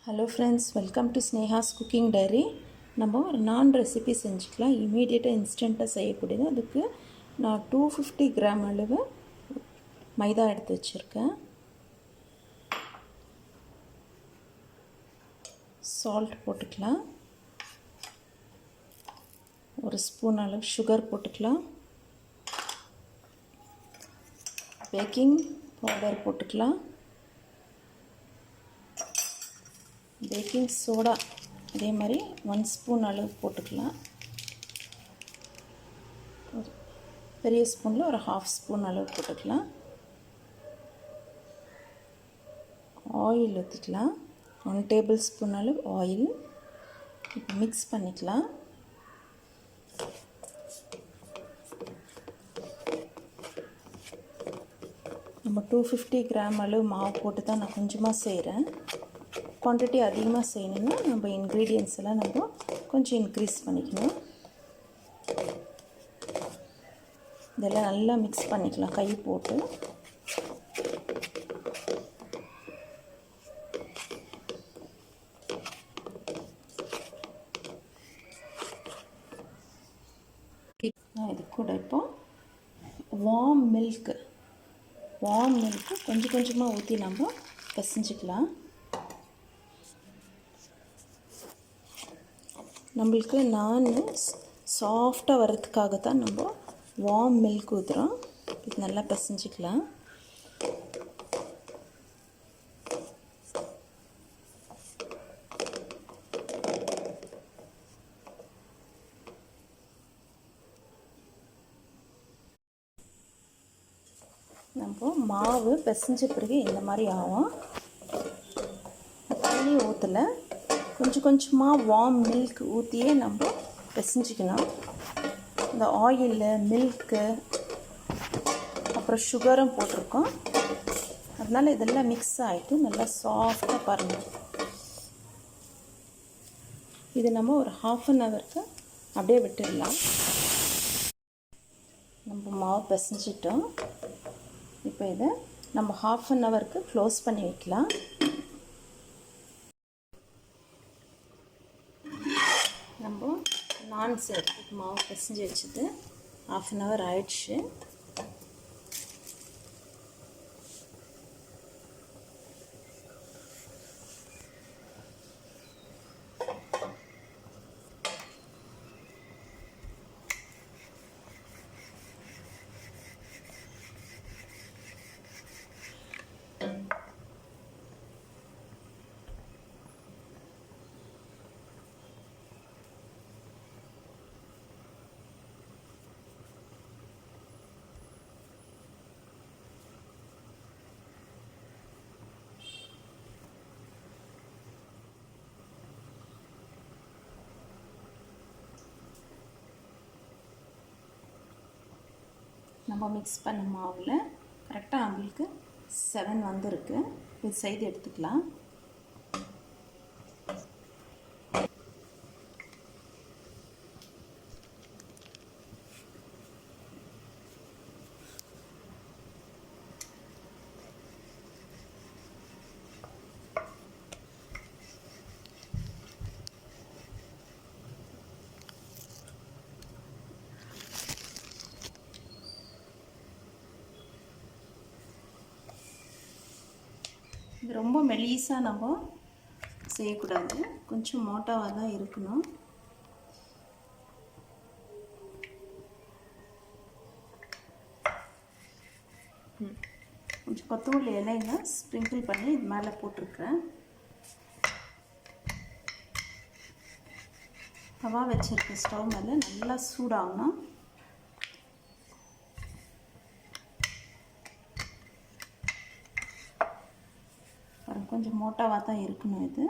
Hello friends, welcome to Sneha's cooking diary. நம்ம ஒரு நான் ரெசிபி செஞ்சுக்கலாம். இமீடியட்டாக இன்ஸ்டண்ட்டாக செய்யக்கூடியது. அதுக்கு நான் 250 கிராம் அளவு மைதா எடுத்து வச்சுருக்கேன். சால்ட் போட்டுக்கலாம். ஒரு ஸ்பூன் அளவு சுகர் போட்டுக்கலாம். பேக்கிங் பவுடர் போட்டுக்கலாம். பேக்கிங் சோடா அதே மாதிரி 1 ஸ்பூன் அளவு போட்டுக்கலாம். பெரிய ஸ்பூனில் ஒரு 1/2 ஸ்பூன் அளவு போட்டுக்கலாம். ஆயில் ஊற்றிக்கலாம். 1 டேபிள் ஸ்பூன் அளவு ஆயில். இப்போ மிக்ஸ் பண்ணிக்கலாம். நம்ம 250 கிராம் அளவு மாவு போட்டு தான் நான் கொஞ்சமாக செய்கிறேன். குவான்டிட்டி அதிகமாக செய்யணுன்னா நம்ம இன்க்ரீடியன்ட்ஸ் எல்லாம் நம்ம கொஞ்சம் இன்க்ரீஸ் பண்ணிக்கணும். இதெல்லாம் நல்லா மிக்ஸ் பண்ணிக்கலாம் கை போட்டு. இது கூட இப்போ வார்ம் மில்க்கு கொஞ்சம் கொஞ்சமாக ஊற்றி நம்ம பிசைஞ்சிக்கலாம். நம்மளுக்கு நான் சாஃப்டாக வர்றதுக்காக தான் நம்ம வார்ம் மில்க் ஊற்றுறோம். இது நல்லா பிசைஞ்சிக்கலாம். நம்ம மாவு பிசைஞ்ச பிறகு இந்த மாதிரி ஆகும். தண்ணி ஊற்றலை, கொஞ்சம் கொஞ்சமாக வார்ம் மில்க் ஊற்றியே நம்ம பிசைஞ்சிக்கணும். இந்த ஆயிலு, மில்க்கு, அப்புறம் சுகரும் போட்டிருக்கோம். அதனால் இதெல்லாம் மிக்ஸ் ஆகிட்டு நல்லா சாஃப்டாக பாருங்கள். இது நம்ம ஒரு 1/2 ஹவருக்கு அப்படியே விட்டுடலாம். நம்ம மாவு பிசைஞ்சிட்டோம். இப்போ இதை நம்ம 1/2 ஹவருக்கு க்ளோஸ் பண்ணி வைக்கலாம். நம்ம நான் சேர்த்து மாவு பிசைஞ்சு வச்சுட்டு 1/2 ஹவர் ஆயிடுச்சு. நம்ம மிக்ஸ் பண்ண மாவில் கரெக்டாக நம்மளுக்கு 7 வந்துருக்கு. இது செய்து எடுத்துக்கலாம். இது ரொம்ப மெலிசாக நம்ம செய்யக்கூடாது, கொஞ்சம் மோட்டாவாக தான் இருக்கணும். கொஞ்சம் கொத்தமல்லி இலைங்க ஸ்ப்ரிங்கிள் பண்ணி இது மேலே போட்டிருக்கேன். தவா வச்சுருக்க ஸ்டவ் மேலே நல்லா சூடாகணும். கொஞ்சம் மோட்டாவாக தான் இருக்கணும். இது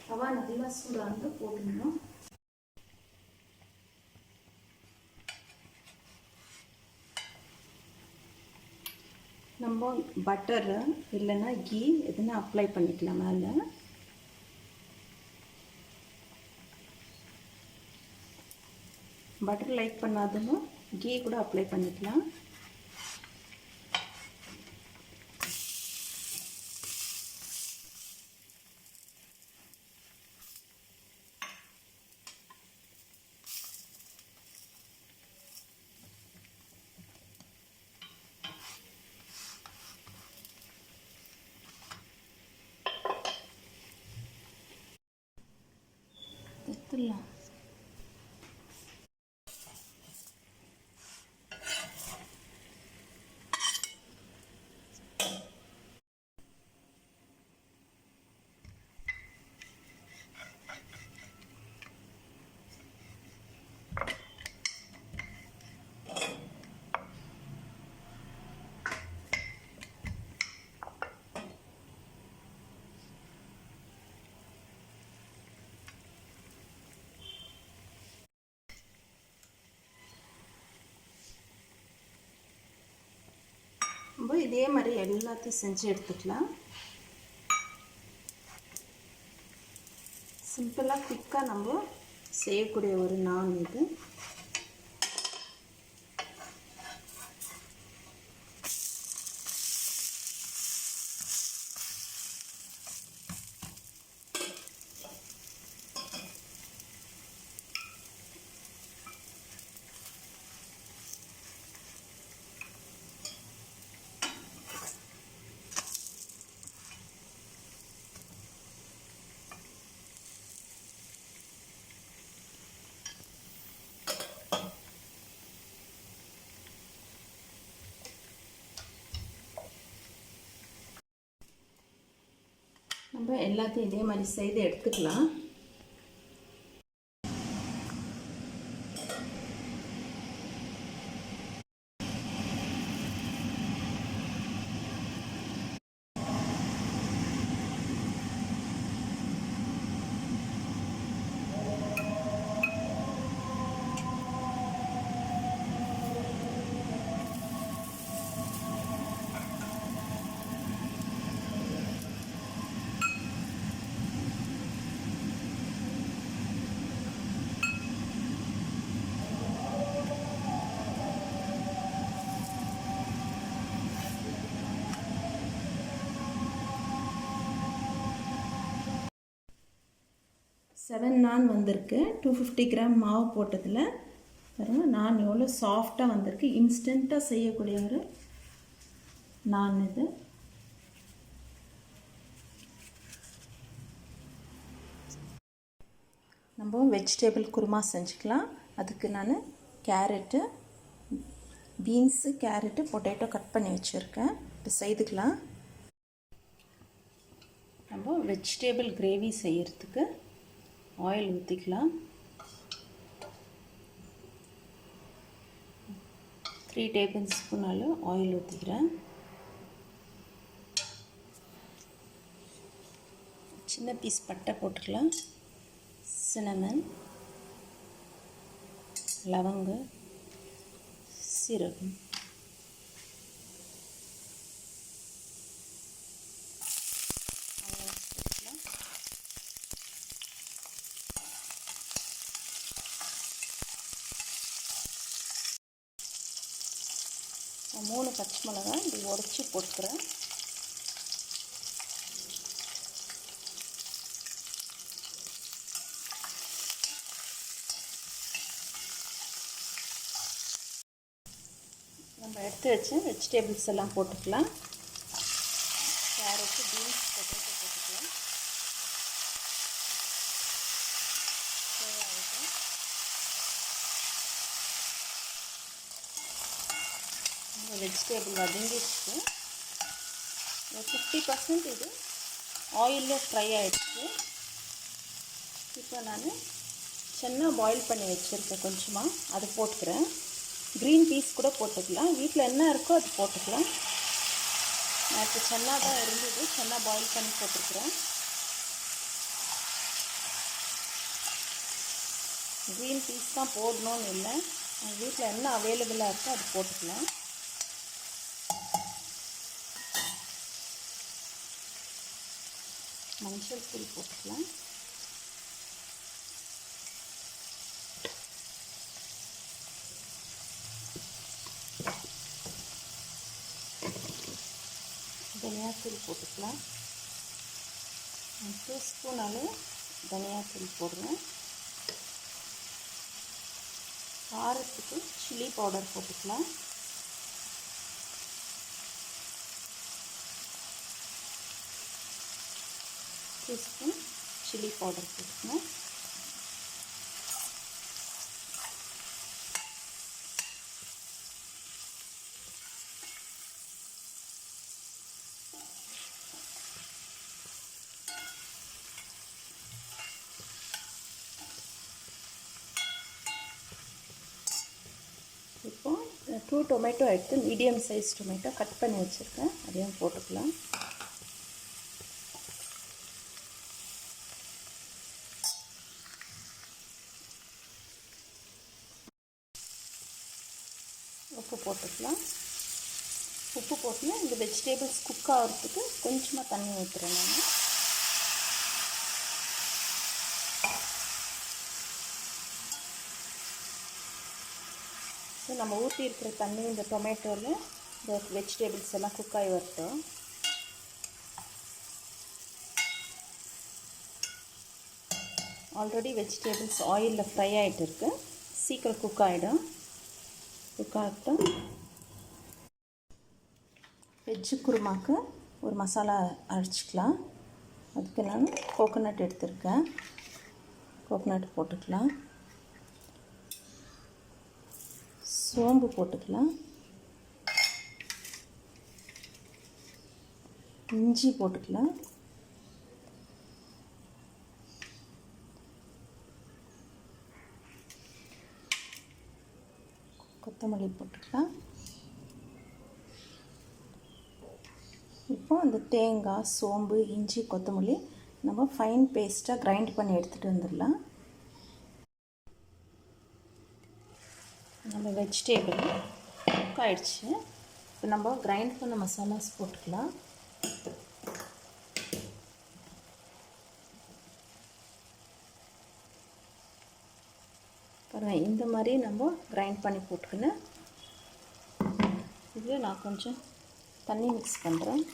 தவா நல்லா சூடாக போட்டுடணும். நம்ம பட்டர் இல்லைன்னா கீ எதுனா அப்ளை பண்ணிக்கலாம் மேலே. பட்டர் லைக் பண்ணாதுன்னு கீ கூட அப்ளை பண்ணிக்கலாம். எடுத்துடலாம். நம்ம இதே மாதிரி எல்லாத்தையும் செஞ்சு எடுத்துக்கலாம். சிம்பிளாக குயிக்காக நம்ம செய்யக்கூடிய ஒரு நான் இது. நம்ம எல்லாத்தையும் இதே மாதிரி செய்து எடுத்துக்கலாம். செவன் நான் வந்திருக்கு. 250 கிராம் மாவு போட்டதில் பாருங்கள் நான் எவ்வளோ சாஃப்டாக வந்திருக்கு. இன்ஸ்டண்ட்டாக செய்யக்கூடிய ஒரு நான் இது. நம்ம வெஜிடபிள் குருமா செஞ்சுக்கலாம். அதுக்கு நான் carrot, beans, carrot, potato cut பண்ணி வச்சுருக்கேன். இப்போ செய்துக்கலாம். நம்ம வெஜிடபிள் கிரேவி செய்கிறதுக்கு ஆயில் ஊற்றிக்கலாம். 3 டேபிள் ஸ்பூன் அளவு ஆயில் ஊற்றிக்கிறேன். சின்ன பீஸ் பட்டை போட்டுக்கலாம். சின்னமன், லவங்க, சீரகம், மூணு பச்சை மிளகாய் இப்படி உடச்சி போட்டுக்கிறேன். நம்ம எடுத்து வச்சு வெஜிடபிள்ஸ் எல்லாம் போட்டுக்கலாம். கேரட்டு, பீன்ஸ், பொட்டேட்டோ போட்டுக்கலாம். வெஜிடபிள் வதங்கிடுச்சு. 50% இது ஆயிலில் ஃப்ரை ஆகிடுச்சு. இப்போ நான் சென்னா பாயில் பண்ணி வச்சுருக்கேன் கொஞ்சமாக, அது போட்டுக்கிறேன். க்ரீன் பீஸ் கூட போட்டுக்கலாம். வீட்டில் என்ன இருக்கோ அது போட்டுக்கலாம். நான் இப்போ சென்னா தான் இருந்தது, சென்னா பாயில் பண்ணி போட்டுருக்குறேன். க்ரீன் பீஸ் தான் போடணும்னு இல்லை, வீட்டில் என்ன அவைலபிளாக இருக்கோ அது போட்டுக்கலாம். மஞ்சள் தூள் போட்டுக்கலாம். தனியாத்தூள் போட்டுக்கலாம். 2 ஸ்பூன் அளவு தனியாத்தூள் போடுறேன். காரத்துக்கு சில்லி பவுடர் போட்டுக்கலாம். டீஸ்பூன் சில்லி பவுடர் போட்டுக்கணும். 2 டொமேட்டோ எடுத்து மீடியம் சைஸ் டொமேட்டோ கட் பண்ணி வச்சுருக்கேன், அதையும் போட்டுக்கலாம். உப்பு போட்டுக்கலாம். உப்பு போட்டுனா இந்த வெஜிடபிள்ஸ் குக் ஆகிறதுக்கு கொஞ்சமாக தண்ணி ஊற்றுறேன் நான். ஸோ நம்ம ஊற்றி இருக்கிற தண்ணி இந்த டொமேட்டோவில் இந்த வெஜிடபிள்ஸ் எல்லாம் குக் ஆகி வரட்டும். ஆல்ரெடி வெஜிடபிள்ஸ் ஆயிலில் ஃப்ரை ஆகிட்டு இருக்கு, சீக்கிரம் குக் ஆகிடும். குக் ஆகட்டும். வெஜ்ஜு குருமாக்கு ஒரு மசாலா அரைச்சிக்கலாம். அதுக்கு நான் கோகோனட் எடுத்துருக்கேன், கோகோனட் போட்டுக்கலாம். சோம்பு போட்டுக்கலாம். இஞ்சி போட்டுக்கலாம். கொத்தமல்லி போட்டுக்கலாம். இப்போ அந்த தேங்காய், சோம்பு, இஞ்சி, கொத்தமல்லி நம்ம ஃபைன் பேஸ்ட்டாக கிரைண்ட் பண்ணி எடுத்துகிட்டு வந்துடலாம். நம்ம வெஜிடேபிள் குக் ஆகிடுச்சு. இப்போ நம்ம கிரைண்ட் பண்ண மசாலாஸ் போட்டுக்கலாம். பாருங்கள், இந்த மாதிரி நம்ம கிரைண்ட் பண்ணி போட்டுக்கணும். இதில் நான் கொஞ்சம் தண்ணி மிக்ஸ் பண்ணுறேன்.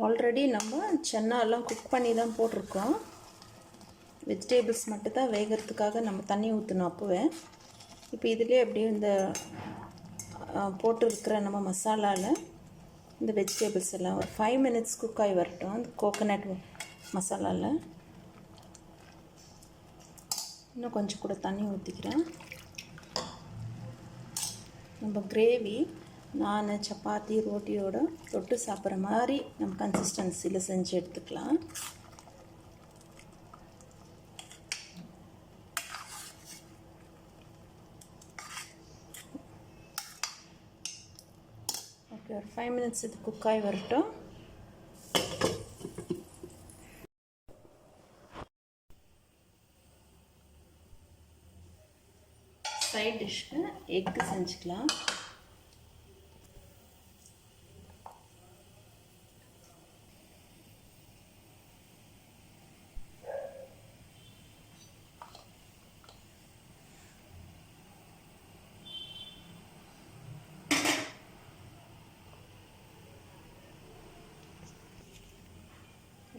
ஆல்ரெடி நம்ம சென்னாலாம் குக் பண்ணி தான் போட்டிருக்கோம். வெஜிடபிள்ஸ் மட்டும் தான் வேகிறதுக்காக நம்ம தண்ணி ஊற்றணும் அப்போவே. இப்போ இதிலே அப்படியே இந்த போட்டிருக்கிற நம்ம மசாலாவில் இந்த வெஜிடபிள்ஸ் எல்லாம் ஒரு 5 minutes குக் ஆகி வரட்டும். அந்த கோகோனட் மசாலாவில் இன்னும் கொஞ்சம் கூட தண்ணி ஊற்றிக்கிறேன். நம்ம கிரேவி நான் சப்பாத்தி ரோட்டியோட தொட்டு சாப்பிட்ற மாதிரி நம்ம கன்சிஸ்டன்சியில் செஞ்சு எடுத்துக்கலாம். ஓகே, ஒரு 5 minutes இது குக் ஆகி வரட்டும். சைட் டிஷ்க்கு எக்கு செஞ்சுக்கலாம்.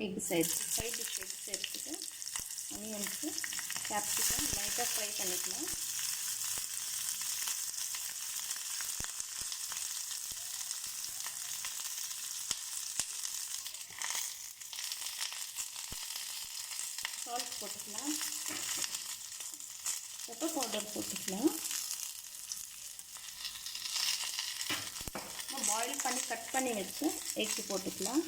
எக் சைட் டிஷ் எக்ஸ் எடுத்துட்டு ஆனியன்ஸு, கேப்சிகம் லைட்டாக ஃப்ரை பண்ணிக்கலாம். சால்ட் போட்டுக்கலாம். பெப்பர் பவுடர் போட்டுக்கலாம். பாயில் பண்ணி கட் பண்ணி வச்சு எக்கு போட்டுக்கலாம்.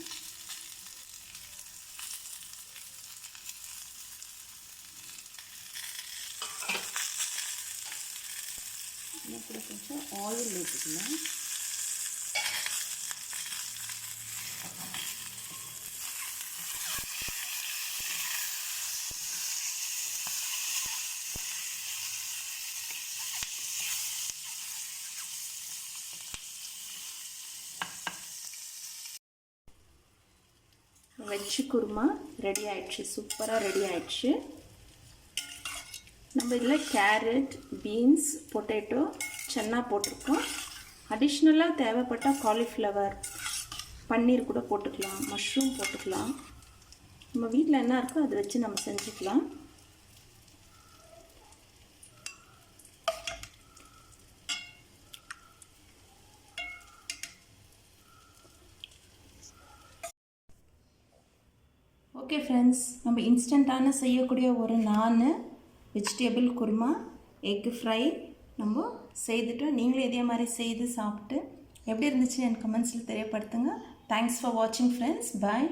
கூட கொஞ்சம் ஆயில் ஊற்றிக்கலாம். வெஜ் குருமா ரெடி ஆயிடுச்சு, சூப்பராக ரெடி ஆயிடுச்சு. நம்ம இதில் கேரட், பீன்ஸ், பொட்டேட்டோ, சன்னா போட்டிருக்கோம். அடிஷ்னலாக தேவைப்பட்டால் காலிஃப்ளவர், பன்னீர் கூட போட்டுக்கலாம், மஷ்ரூம் போட்டுக்கலாம். நம்ம வீட்டில் என்ன இருக்கோ அதை வச்சு நம்ம செஞ்சுக்கலாம். ஓகே ஃப்ரெண்ட்ஸ், நம்ம இன்ஸ்டண்ட்டான செய்யக்கூடிய ஒரு நான் வெஜிடபிள் குருமா, எக் ஃப்ரை நம்ம செய்துட்டு நீங்களும் இதே மாதிரி செய்து சாப்பிட்டு எப்படி இருந்துச்சு என் கமெண்ட்ஸில் தெரியப்படுத்துங்க. தேங்க்ஸ் ஃபார் வாட்சிங் ஃப்ரெண்ட்ஸ். பாய்.